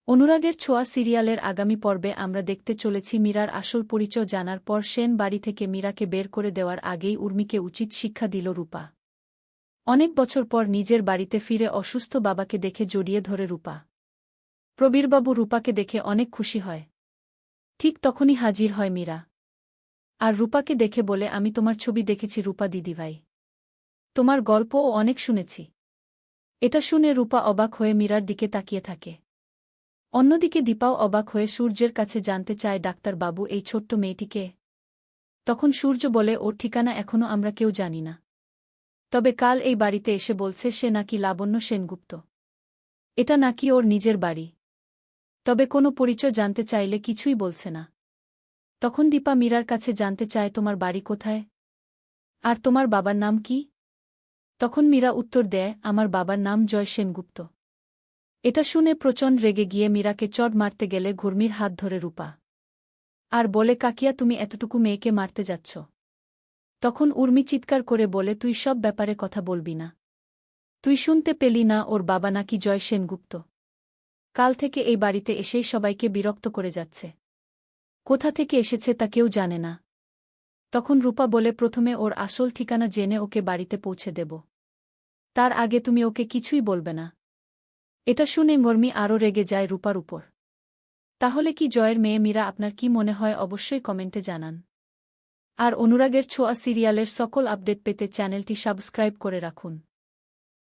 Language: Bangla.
অনুরাগের ছোঁয়া সিরিয়ালের আগামী পর্বে আমরা দেখতে চলেছি মীরার আসল পরিচয় জানার পর সেন বাড়ি থেকে মীরাকে বের করে দেওয়ার আগেই উর্মিকে উচিত শিক্ষা দিল রূপা। অনেক বছর পর নিজের বাড়িতে ফিরে অসুস্থ বাবাকে দেখে জড়িয়ে ধরে রূপা। প্রবীরবাবু রূপাকে দেখে অনেক খুশি হয়। ঠিক তখনই হাজির হয় মীরা। আর রূপাকে দেখে বলে, আমি তোমার ছবি দেখেছি রূপা দিদিভাই। তোমার গল্পও অনেক শুনেছি। এটা শুনে রূপা অবাক হয়ে মীরার দিকে তাকিয়ে থাকে। অন্যদিকে দীপাও অবাক হয়ে সূর্যের কাছে জানতে চায়, ডাক্তার বাবু, এই ছোট্ট মেয়েটিকে? তখন সূর্য বলে, ওর ঠিকানা এখনও আমরা কেউ জানি না। তবে কাল এই বাড়িতে এসে বলছে সে নাকি লাবণ্য সেনগুপ্ত। এটা নাকি ওর নিজের বাড়ি। তবে কোনো পরিচয় জানতে চাইলে কিছুই বলছে না। তখন দীপা মীরার কাছে জানতে চায়, তোমার বাড়ি কোথায়? আর তোমার বাবার নাম কি? তখন মীরা উত্তর দেয়, আমার বাবার নাম জয় সেনগুপ্ত। এটা শুনে প্রচণ্ড রেগে গিয়ে মীরাকে চড় মারতে গেলে ঘুর্মির হাত ধরে রূপা। আর বলে, কাকিয়া, তুমি এতটুকু মেয়েকে মারতে যাচ্ছ? তখন উর্মি চিৎকার করে বলে, তুই সব ব্যাপারে কথা বলবি না। তুই শুনতে পেলি না ওর বাবা নাকি জয় সেনগুপ্ত? কাল থেকে এই বাড়িতে এসেই সবাইকে বিরক্ত করে যাচ্ছে। কোথা থেকে এসেছে তা কেউ জানে না। তখন রূপা বলে, প্রথমে ওর আসল ঠিকানা জেনে ওকে বাড়িতে পৌঁছে দেব। তার আগে তুমি ওকে কিছুই বলবে না। এটা শুনে উর্মি আরও রেগে যায় রূপার উপর। তাহলে কি জয়ের মেয়ে মীরা? আপনার কি মনে হয় অবশ্যই কমেন্টে জানান। আর অনুরাগের ছোঁয়া সিরিয়ালের সকল আপডেট পেতে চ্যানেলটি সাবস্ক্রাইব করে রাখুন।